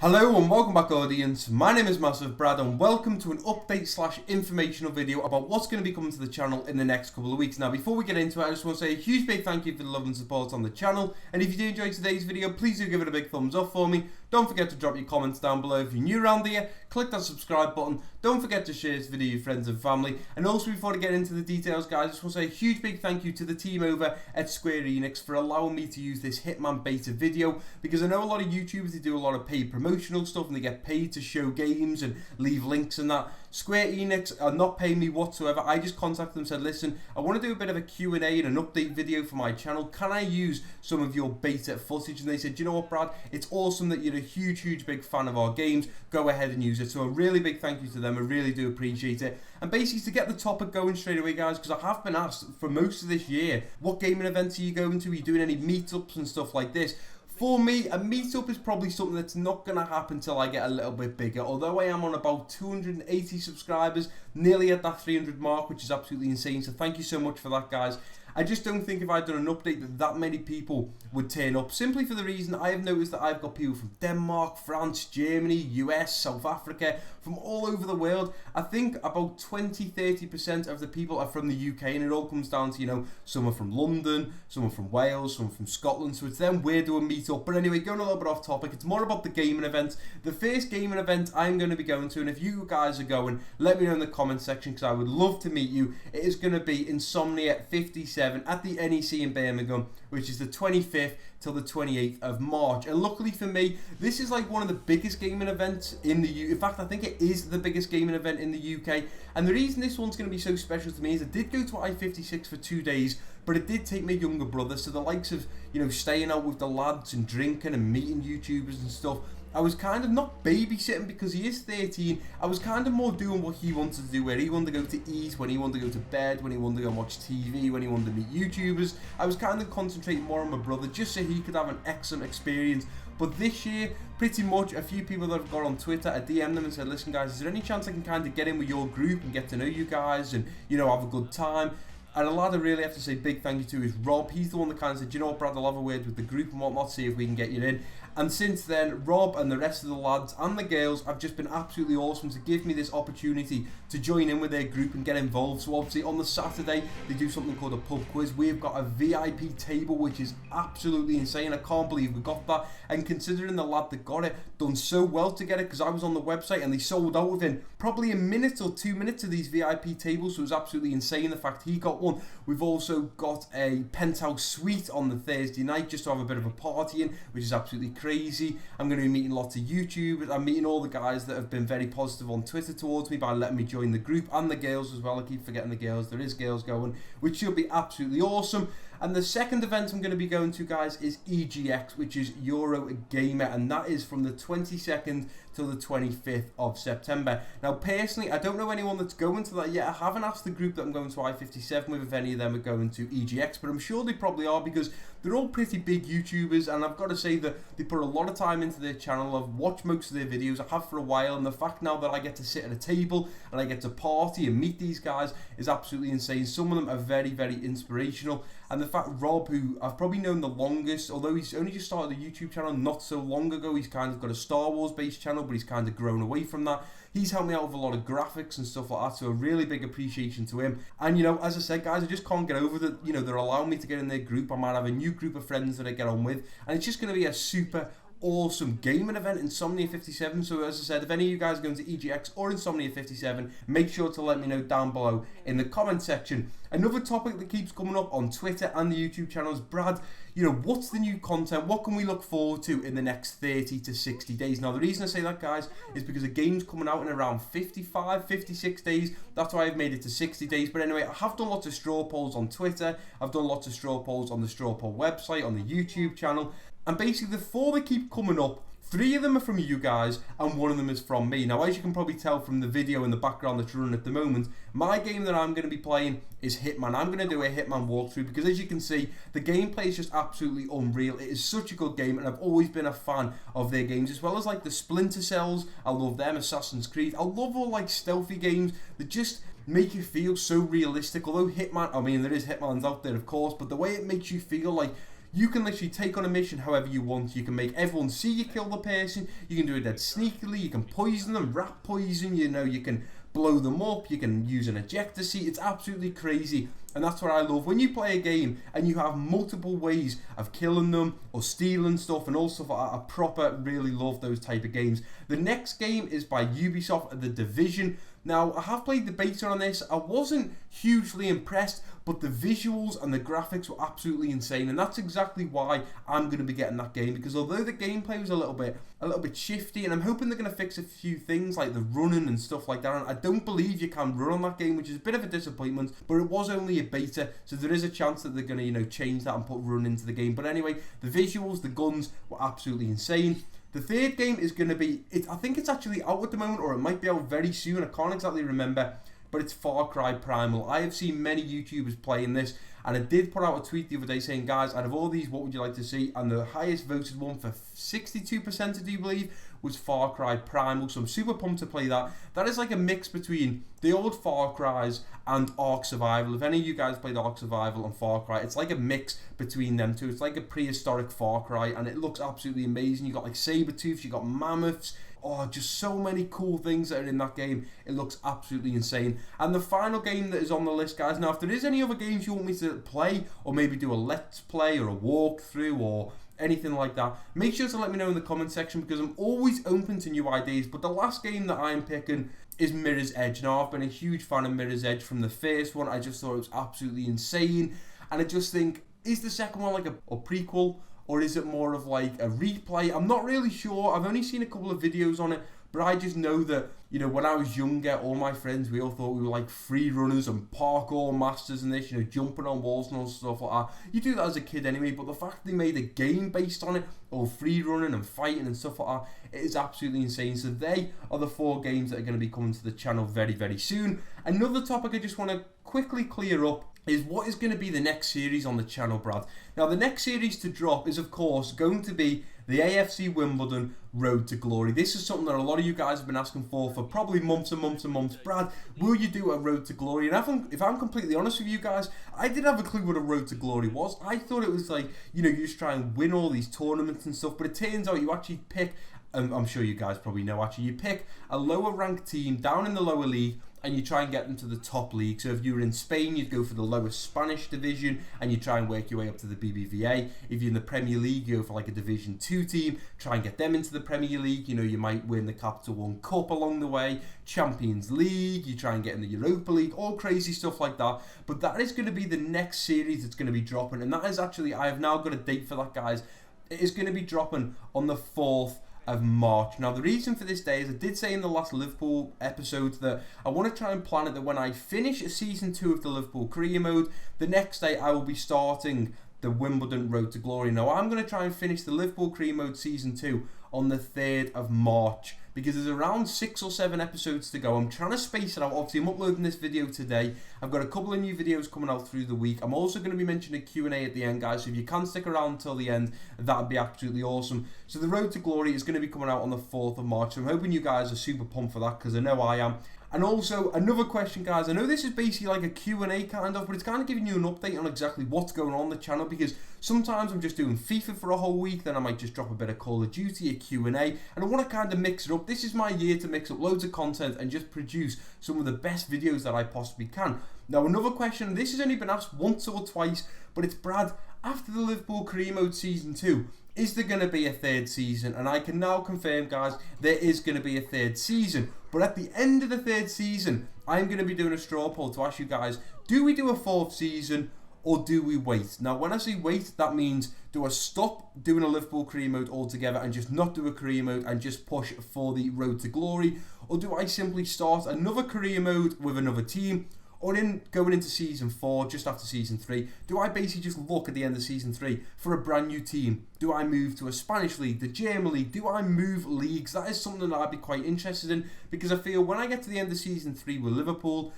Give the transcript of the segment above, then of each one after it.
Hello and welcome back, audience. My name is MassiveBrad and welcome to an update / informational video about what's going to be coming to the channel in the next couple of weeks. Now, before we get into it, I just want to say a huge big thank you for the love and support on the channel. And if you do enjoy today's video, please do give it a big thumbs up for me. Don't forget to drop your comments down below. If you're new around here, click that subscribe button. Don't forget to share this video with your friends and family. And also, before I get into the details, guys, I just want to say a huge big thank you to the team over at Square Enix for allowing me to use this Hitman beta video, because I know a lot of YouTubers, they do a lot of paid promotional stuff and they get paid to show games and leave links and that. Square Enix are not paying me whatsoever. I just contacted them and said, listen, I want to do a bit of a Q&A and an update video for my channel. Can I use some of your beta footage? And they said, you know what, Brad, it's awesome that you're a huge big fan of our games. Go ahead and use it. So a really big thank you to them. I really do appreciate it. And basically, to get the topic going straight away, guys, because I have been asked for most of this year, what gaming events are you going to? Are you doing any meetups and stuff like this? For me, a meetup is probably something that's not going to happen until I get a little bit bigger. Although I am on about 280 subscribers, nearly at that 300 mark, which is absolutely insane. So thank you so much for that, guys. I just don't think if I'd done an update that many people would turn up, simply for the reason I have noticed that I've got people from Denmark, France, Germany, US, South Africa, from all over the world. I think about 20-30% of the people are from the UK, and it all comes down to, you know, some are from London, some are from Wales, some are from Scotland, so it's then we're doing meetup. But anyway, going a little bit off topic, it's more about the gaming event. The first gaming event I'm going to be going to, and if you guys are going, let me know in the comment section, because I would love to meet you. It is going to be Insomnia 57 at the NEC in Birmingham, which is the 25th till the 28th of March. And luckily for me, this is like one of the biggest gaming events in the UK. In fact, I think it is the biggest gaming event in the UK. And the reason this one's going to be so special to me is I did go to I-56 for 2 days, but it did take my younger brother. So the likes of, you know, staying out with the lads and drinking and meeting YouTubers and stuff, I was kind of not babysitting because he is 13. I was kind of more doing what he wanted to do, where he wanted to go to eat, when he wanted to go to bed, when he wanted to go and watch TV, when he wanted to meet YouTubers. I was kind of concentrating more on my brother just so he could have an excellent experience. But this year, pretty much a few people that I've got on Twitter, I DM'd them and said, listen guys, is there any chance I can kind of get in with your group and get to know you guys and, you know, have a good time? And a lad I really have to say big thank you to is Rob. He's the one that kind of said, you know what, Brad, I'll have a word with the group and whatnot, see if we can get you in. And since then, Rob and the rest of the lads and the girls have just been absolutely awesome to give me this opportunity to join in with their group and get involved. So obviously on the Saturday, they do something called a pub quiz. We've got a VIP table, which is absolutely insane. I can't believe we got that. And considering the lad that got it done so well to get it, because I was on the website and they sold out within probably a minute or 2 minutes of these VIP tables. So it was absolutely insane the fact he got one. We've also got a penthouse suite on the Thursday night just to have a bit of a party in, which is absolutely crazy. I'm going to be meeting lots of YouTubers. I'm meeting all the guys that have been very positive on Twitter towards me by letting me join the group, and the girls as well. I keep forgetting the girls. There is girls going, which should be absolutely awesome. And the second event I'm going to be going to, guys, is EGX, which is Euro Gamer, and that is from the 22nd till the 25th of September. Now, personally, I don't know anyone that's going to that yet. I haven't asked the group that I'm going to I-57 with if any of them are going to EGX, but I'm sure they probably are because they're all pretty big YouTubers, and I've got to say that they put a lot of time into their channel. I've watched most of their videos, I have for a while, and the fact now that I get to sit at a table and I get to party and meet these guys is absolutely insane. Some of them are very inspirational, and the fact Rob, who I've probably known the longest, although he's only just started a YouTube channel not so long ago, he's kind of got a Star Wars based channel, but he's kind of grown away from that. He's helped me out with a lot of graphics and stuff like that, so a really big appreciation to him. And, you know, as I said, guys, I just can't get over that, you know, they're allowing me to get in their group. I might have a new group of friends that I get on with, and it's just going to be a super awesome gaming event, Insomnia 57. So as I said, if any of you guys are going to EGX or Insomnia 57, make sure to let me know down below in the comment section. Another topic that keeps coming up on Twitter and the YouTube channel is, Brad, you know, what's the new content? What can we look forward to in the next 30 to 60 days? Now, the reason I say that, guys, is because the game's coming out in around 55, 56 days. That's why I've made it to 60 days. But anyway, I have done lots of straw polls on Twitter. I've done lots of straw polls on the straw poll website, on the YouTube channel. And basically, the 4 that keep coming up, 3 of them are from you guys, and 1 of them is from me. Now, as you can probably tell from the video in the background that's running at the moment, my game that I'm going to be playing is Hitman. I'm going to do a Hitman walkthrough because, as you can see, the gameplay is just absolutely unreal. It is such a good game, and I've always been a fan of their games, as well as like the Splinter Cells. I love them, Assassin's Creed. I love all like stealthy games that just make you feel so realistic. Although Hitman, I mean, there is Hitmans out there, of course, but the way it makes you feel like you can literally take on a mission however you want. You can make everyone see you kill the person, you can do it dead sneakily, you can poison them, rat poison, you know, you can blow them up, you can use an ejector seat. It's absolutely crazy, and that's what I love. When you play a game and you have multiple ways of killing them or stealing stuff and all stuff like that, I really love those type of games. The next game is by Ubisoft, The Division. Now, I have played the beta on this. I wasn't hugely impressed, but the visuals and the graphics were absolutely insane, and that's exactly why I'm going to be getting that game, because although the gameplay was a little bit shifty, and I'm hoping they're going to fix a few things like the running and stuff like that, and I don't believe you can run on that game, which is a bit of a disappointment, but it was only a beta, so there is a chance that they're going to, you know, change that and put run into the game. But anyway, the visuals, the guns were absolutely insane. The third game is going to be, I think it's actually out at the moment, or it might be out very soon, I can't exactly remember, but it's Far Cry Primal. I have seen many YouTubers playing this, and I did put out a tweet the other day saying, guys, out of all these, what would you like to see? And the highest voted one for 62%, I do believe, was Far Cry Primal, so I'm super pumped to play that. That is like a mix between the old Far Cries and Ark Survival. If any of you guys played Ark Survival and Far Cry, it's like a mix between them two. It's like a prehistoric Far Cry, and it looks absolutely amazing. You got like saber-tooths, you got mammoths, oh, just so many cool things that are in that game. It looks absolutely insane. And the final game that is on the list, guys, now if there is any other games you want me to play, or maybe do a let's play or a walkthrough or anything like that, make sure to let me know in the comment section, because I'm always open to new ideas. But the last game that I'm picking is Mirror's Edge. Now, I've been a huge fan of Mirror's Edge from the first one. I just thought it was absolutely insane, and I just think, is the second one like a prequel, or is it more of like a replay? I'm not really sure. I've only seen a couple of videos on it, but I just know that, you know, when I was younger, all my friends, we all thought we were like free runners and parkour masters and this, you know, jumping on walls and all stuff like that. You do that as a kid anyway, but the fact they made a game based on it, all free running and fighting and stuff like that, it is absolutely insane. So they are the 4 games that are going to be coming to the channel very, very soon. Another topic I just want to quickly clear up is what is going to be the next series on the channel, Brad. Now, the next series to drop is, of course, going to be the AFC Wimbledon Road to Glory. This is something that a lot of you guys have been asking for probably months and months and months. Brad, will you do a Road to Glory? And if I'm completely honest with you guys, I didn't have a clue what a Road to Glory was. I thought it was like, you know, you just try and win all these tournaments and stuff, but it turns out you actually pick, I'm sure you guys probably know actually, you pick a lower ranked team down in the lower league, and you try and get them to the top league. So if you were in Spain, you'd go for the lowest Spanish division and you try and work your way up to the BBVA. If you're in the Premier League, you go for like a Division 2 team, try and get them into the Premier League. You know, you might win the Capital One Cup along the way, Champions League, you try and get in the Europa League, all crazy stuff like that. But that is going to be the next series that's going to be dropping, and that is actually, I have now got a date for that, guys. It is going to be dropping on the 4th of March. Now, the reason for this day is I did say in the last Liverpool episode that I want to try and plan it that when I finish season 2 of the Liverpool career mode, the next day I will be starting the Wimbledon Road to Glory. Now, I'm going to try and finish the Liverpool career mode season 2 on the 3rd of March, because there's around 6 or 7 episodes to go. I'm trying to space it out. Obviously, I'm uploading this video today. I've got a couple of new videos coming out through the week. I'm also going to be mentioning a Q&A at the end, guys, so if you can stick around until the end, that would be absolutely awesome. So the Road to Glory is going to be coming out on the 4th of March, so I'm hoping you guys are super pumped for that, because I know I am. And also, another question, guys. I know this is basically like a Q&A kind of, but it's kind of giving you an update on exactly what's going on the channel, because sometimes I'm just doing FIFA for a whole week, then I might just drop a bit of Call of Duty, a Q&A, and I want to kind of mix it up. This is my year to mix up loads of content and just produce some of the best videos that I possibly can. Now, another question, this has only been asked once or twice, but it's, Brad, after the Liverpool career mode season 2, is there going to be a 3rd season? And I can now confirm, guys, there is going to be a 3rd season. But at the end of the 3rd season, I'm going to be doing a straw poll to ask you guys, do we do a 4th season or do we wait? Now, when I say wait, that means, do I stop doing a Liverpool career mode altogether and just not do a career mode and just push for the Road to Glory? Or do I simply start another career mode with another team? Or going into season 4, just after season 3, do I basically just look at the end of season 3 for a brand new team? Do I move to a Spanish league, the German league? Do I move leagues? That is something that I'd be quite interested in, because I feel when I get to the end of season 3 with Liverpool,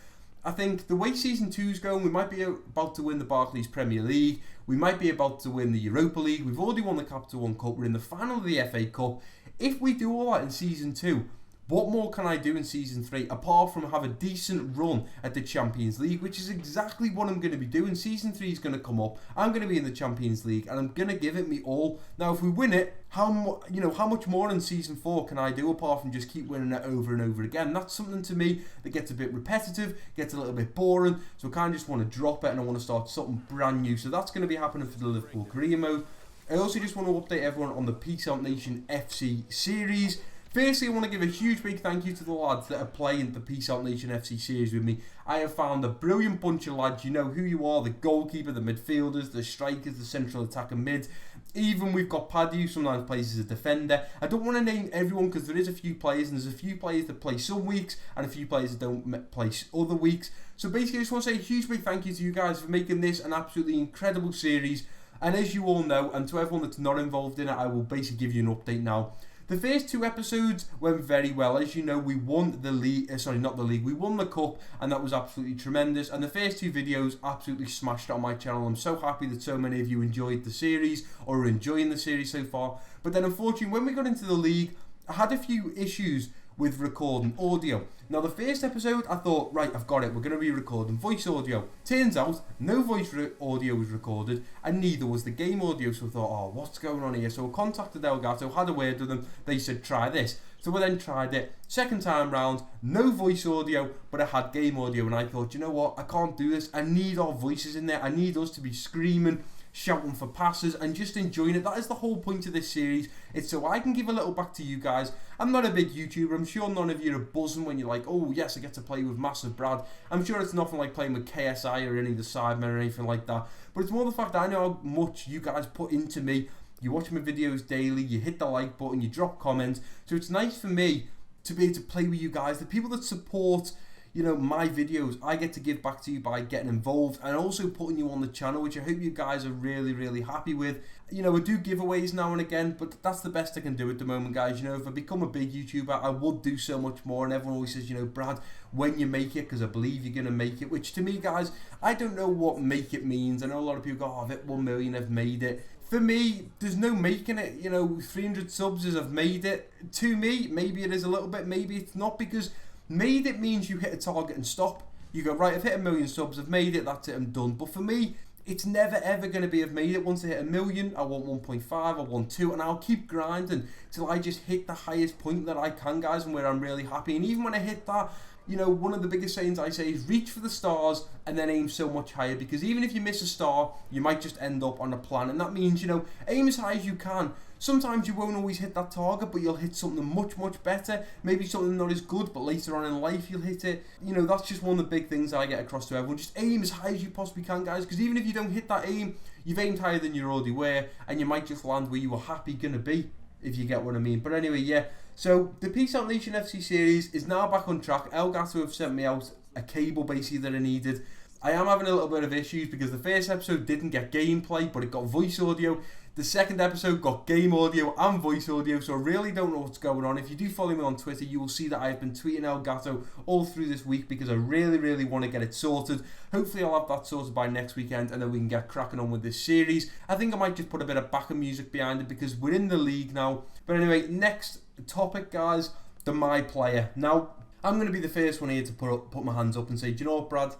I think the way season 2 is going, we might be about to win the Barclays Premier League, we might be about to win the Europa League, we've already won the Capital One Cup, we're in the final of the FA Cup. If we do all that in season 2, what more can I do in Season 3 apart from have a decent run at the Champions League, which is exactly what I'm going to be doing. Season 3 is going to come up, I'm going to be in the Champions League, and I'm going to give it me all. Now, if we win it, how much more in Season 4 can I do apart from just keep winning it over and over again? That's something to me that gets a bit repetitive, gets a little bit boring, so I kind of just want to drop it and I want to start something brand new. So that's going to be happening for the Liverpool career mode. I also just want to update everyone on the Peace Out Nation FC series. Firstly, I want to give a huge big thank you to the lads that are playing the Peace Out Nation FC series with me. I have found a brilliant bunch of lads. You know who you are: the goalkeeper, the midfielders, the strikers, the central attacker mid. Even we've got Paddy, who sometimes plays as a defender. I don't want to name everyone because there is a few players, and there's a few players that play some weeks and a few players that don't play other weeks. So basically, I just want to say a huge big thank you to you guys for making this an absolutely incredible series. And as you all know, and to everyone that's not involved in it, I will basically give you an update now. The first 2 episodes went very well. As you know, we won the league, we won the cup, and that was absolutely tremendous. And the first 2 videos absolutely smashed it on my channel. I'm so happy that so many of you enjoyed the series, or are enjoying the series so far. But then unfortunately, when we got into the league, I had a few issues with recording audio. Now, the first episode, I thought, right, I've got it, we're going to be recording voice audio. Turns out, no voice audio was recorded, and neither was the game audio, so I thought, oh, what's going on here? So I contacted Elgato, had a word with them, they said, try this. So I then tried it. Second time round, no voice audio, but I had game audio, and I thought, you know what, I can't do this, I need our voices in there, I need us to be screaming, shouting for passes and just enjoying it. That is the whole point of this series. It's so I can give a little back to you guys. I'm not a big YouTuber. I'm sure none of you are buzzing when you're like, oh yes, I get to play with MassiveBrad. I'm sure it's nothing like playing with KSI or any of the Sidemen or anything like that. But it's more the fact that I know how much you guys put into me. You watch my videos daily, you hit the like button, you drop comments. So it's nice for me to be able to play with you guys. The people that support, you know, my videos, I get to give back to you by getting involved and also putting you on the channel, which I hope you guys are really, really happy with. You know, I do giveaways now and again, but that's the best I can do at the moment, guys. You know, if I become a big YouTuber, I would do so much more, and everyone always says, you know, Brad, when you make it, because I believe you're going to make it, which to me, guys, I don't know what make it means. I know a lot of people go, oh, I've hit 1 million, I've made it. For me, there's no making it. You know, 300 subs is I've made it. To me, maybe it is a little bit, maybe it's not, because made it means you hit a target and stop. You go, right, I've hit 1 million subs, I've made it, that's it, I'm done. But for me, it's never ever going to be I've made it. Once I hit 1 million, I want 1.5, I want 2, and I'll keep grinding till I just hit the highest point that I can, guys, and where I'm really happy. And even when I hit that, you know, one of the biggest sayings I say is reach for the stars and then aim so much higher, because even if you miss a star, you might just end up on a plan. And that means, you know, aim as high as you can. Sometimes you won't always hit that target, but you'll hit something much, much better. Maybe something not as good, but later on in life you'll hit it. You know, that's just one of the big things I get across to everyone. Just aim as high as you possibly can, guys, because even if you don't hit that aim, you've aimed higher than you already were, and you might just land where you were happy going to be, if you get what I mean. But anyway, yeah. So the Peace Out Nation FC series is now back on track. Elgato have sent me out a cable basically that I needed. I am having a little bit of issues because the first episode didn't get gameplay, but it got voice audio. The second episode got game audio and voice audio, so I really don't know what's going on. If you do follow me on Twitter, you will see that I've been tweeting Elgato all through this week because I really, really want to get it sorted. Hopefully I'll have that sorted by next weekend, and then we can get cracking on with this series. I think I might just put a bit of backing music behind it because we're in the league now. But anyway, next topic, guys, the My Player. Now, I'm going to be the first one here to put my hands up and say, do you know what, Brad?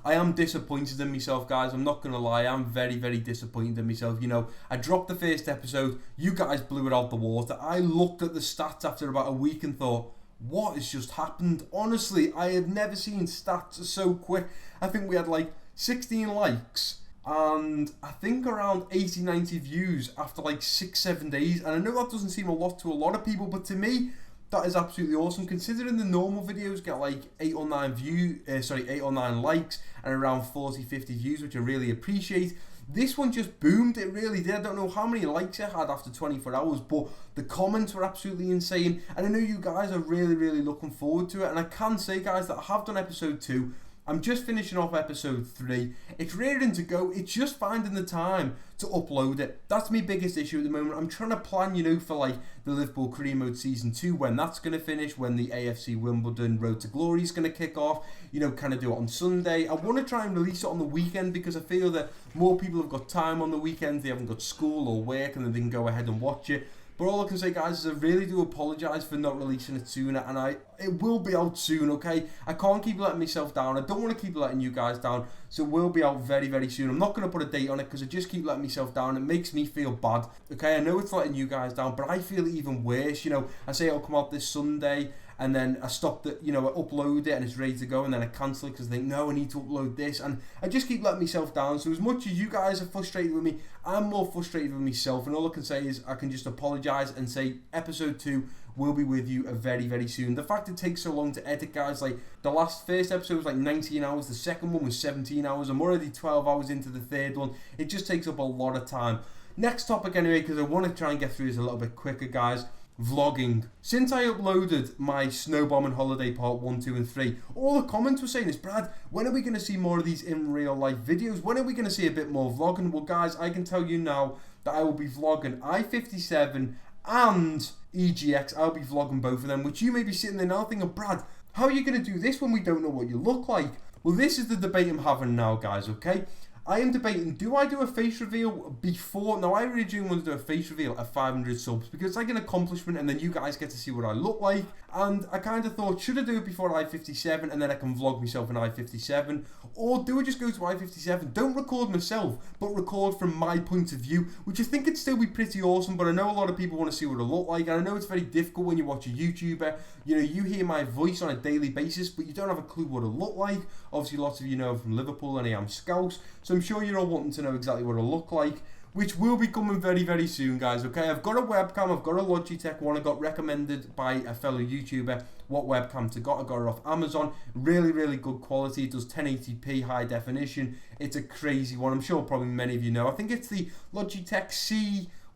I am disappointed in myself, guys. I'm not going to lie. I'm very, very disappointed in myself. You know, I dropped the first episode. You guys blew it out the water. I looked at the stats after about a week and thought, what has just happened? Honestly, I have never seen stats so quick. I think we had like 16 likes and I think around 80, 90 views after like 6-7 days. And I know that doesn't seem a lot to a lot of people, but to me, that is absolutely awesome, considering the normal videos get like 8 or 9 likes and around 40-50 views, which I really appreciate. This one just boomed, it really did. I don't know how many likes it had after 24 hours, but the comments were absolutely insane. And I know you guys are really, really looking forward to it. And I can say, guys, that I have done episode 2. I'm just finishing off episode 3. It's ready to go. It's just finding the time to upload it. That's my biggest issue at the moment. I'm trying to plan, you know, for like the Liverpool Career Mode Season 2, when that's going to finish, when the AFC Wimbledon Road to Glory is going to kick off. You know, kind of do it on Sunday. I want to try and release it on the weekend because I feel that more people have got time on the weekends. They haven't got school or work and then they can go ahead and watch it. But all I can say, guys, is I really do apologise for not releasing it sooner, and it will be out soon, okay? I can't keep letting myself down. I don't want to keep letting you guys down, so it will be out very, very soon. I'm not going to put a date on it because I just keep letting myself down. It makes me feel bad, okay? I know it's letting you guys down, but I feel even worse. You know, I say it'll come out this Sunday, and then I stop the, you know, I upload it and it's ready to go, and then I cancel it because I think, no, I need to upload this, and I just keep letting myself down. So as much as you guys are frustrated with me, I'm more frustrated with myself, and all I can say is I can just apologise and say episode 2 will be with you very, very soon. The fact it takes so long to edit, guys, like the first episode was like 19 hours, the second one was 17 hours, I'm already 12 hours into the third one. It just takes up a lot of time. Next topic anyway, because I want to try and get through this a little bit quicker, guys. Vlogging. Since I uploaded my snowbombing holiday part 1, 2 and 3, all the comments were saying is, Brad, when are we going to see more of these in real life videos? When are we going to see a bit more vlogging? Well, guys, I can tell you now that I will be vlogging I-57 and EGX. I'll be vlogging both of them, which you may be sitting there now thinking, Brad, how are you going to do this when we don't know what you look like? Well, this is the debate I'm having now, guys, okay? I am debating, do I do a face reveal before? Now, I really do want to do a face reveal at 500 subs because it's like an accomplishment, and then you guys get to see what I look like. And I kind of thought, should I do it before I-57 and then I can vlog myself in I-57? Or do I just go to I-57, don't record myself, but record from my point of view, which I think would still be pretty awesome, but I know a lot of people want to see what I look like, and I know it's very difficult when you watch a YouTuber. You know, you hear my voice on a daily basis, but you don't have a clue what I look like. Obviously, lots of you know I'm from Liverpool and I am Scouse, so I'm sure you're all wanting to know exactly what I look like, which will be coming very, very soon, guys, okay? I've got a webcam, I've got a Logitech one, I got recommended by a fellow YouTuber what webcam to got. I got it off Amazon, really, really good quality. It does 1080p high definition. It's a crazy one. I'm sure probably many of you know. I think it's the Logitech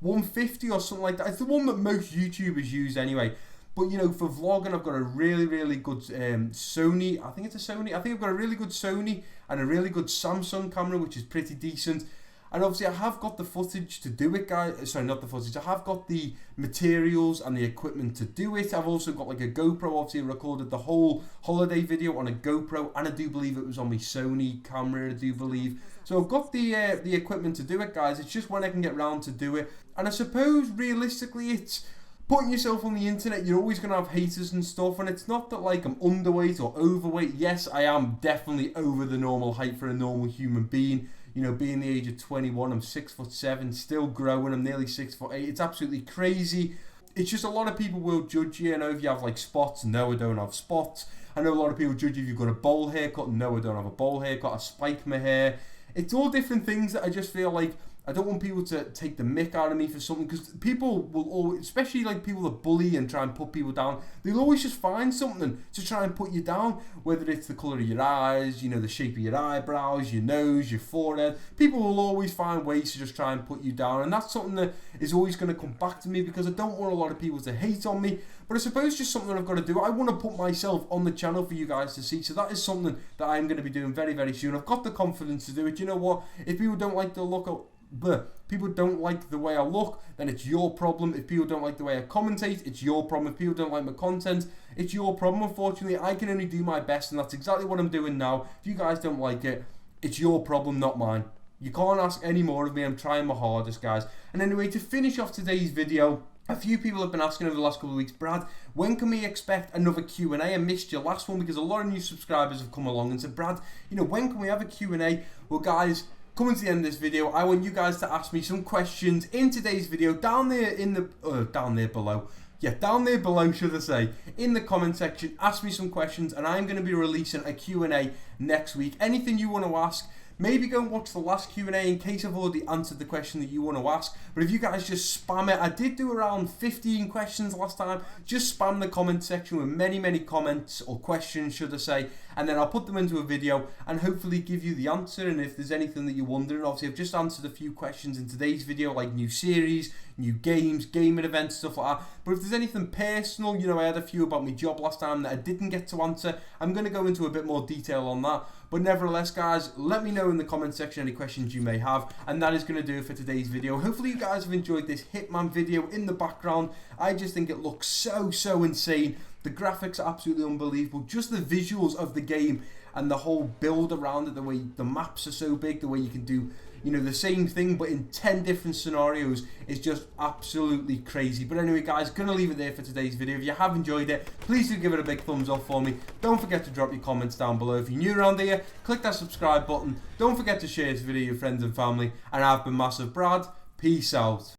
C150 or something like that. It's the one that most YouTubers use anyway. But, you know, for vlogging, I've got a really, really good Sony. I think it's a Sony. I think I've got a really good Sony and a really good Samsung camera, which is pretty decent. And obviously, I have got the footage to do it, guys. Sorry, not the footage. I have got the materials and the equipment to do it. I've also got like a GoPro. Obviously, I recorded the whole holiday video on a GoPro, and I do believe it was on my Sony camera, I do believe. So I've got the equipment to do it, guys. It's just when I can get round to do it. And I suppose, realistically, it's putting yourself on the internet, you're always going to have haters and stuff, and it's not that like I'm underweight or overweight. Yes, I am definitely over the normal height for a normal human being. You know, being the age of 21, I'm 6'7", still growing, I'm nearly 6'8". It's absolutely crazy. It's just a lot of people will judge you. I know if you have like spots, no, I don't have spots. I know a lot of people judge you if you've got a bowl haircut, no, I don't have a bowl haircut, I spike my hair. It's all different things that I just feel like I don't want people to take the mick out of me for something, because people will always, especially like people that bully and try and put people down, they'll always just find something to try and put you down, whether it's the colour of your eyes, you know, the shape of your eyebrows, your nose, your forehead. People will always find ways to just try and put you down, and that's something that is always going to come back to me, because I don't want a lot of people to hate on me. But I suppose just something I've got to do. I want to put myself on the channel for you guys to see, so that is something that I'm going to be doing very, very soon. I've got the confidence to do it. You know what, if people don't like the look, people don't like the way I look, then it's your problem. If people don't like the way I commentate, it's your problem. If people don't like my content, it's your problem. Unfortunately, I can only do my best, and that's exactly what I'm doing now. If you guys don't like it, it's your problem, not mine. You can't ask any more of me. I'm trying my hardest, guys. And anyway, to finish off today's video, a few people have been asking over the last couple of weeks, Brad, when can we expect another Q&A? I missed your last one because a lot of new subscribers have come along and said, Brad, you know, when can we have a Q&A? Well, guys, coming to the end of this video, I want you guys to ask me some questions in today's video down there in the down there below, should I say, in the comment section. Ask me some questions, and I'm going to be releasing a Q&A next week. Anything you want to ask, maybe go and watch the last Q&A in case I've already answered the question that you want to ask. But if you guys just spam it, I did do around 15 questions last time. Just spam the comment section with many, many comments, or questions, should I say, and then I'll put them into a video and hopefully give you the answer. And if there's anything that you're wondering, obviously I've just answered a few questions in today's video, like new series, new games, gaming events, stuff like that. But if there's anything personal, you know, I had a few about my job last time that I didn't get to answer. I'm going to go into a bit more detail on that. But nevertheless, guys, let me know in the comment section any questions you may have, and that is going to do it for today's video. Hopefully you guys have enjoyed this Hitman video in the background. I just think it looks so insane. The graphics are absolutely unbelievable. Just the visuals of the game and the whole build around it, the way the maps are so big, the way you can do, you know, the same thing but in 10 different scenarios is just absolutely crazy. But anyway guys, gonna leave it there for today's video. If you have enjoyed it, please do give it a big thumbs up for me. Don't forget to drop your comments down below. If you're new around here, click that subscribe button. Don't forget to share this video with your friends and family. And I've been MassiveBrad. Peace out.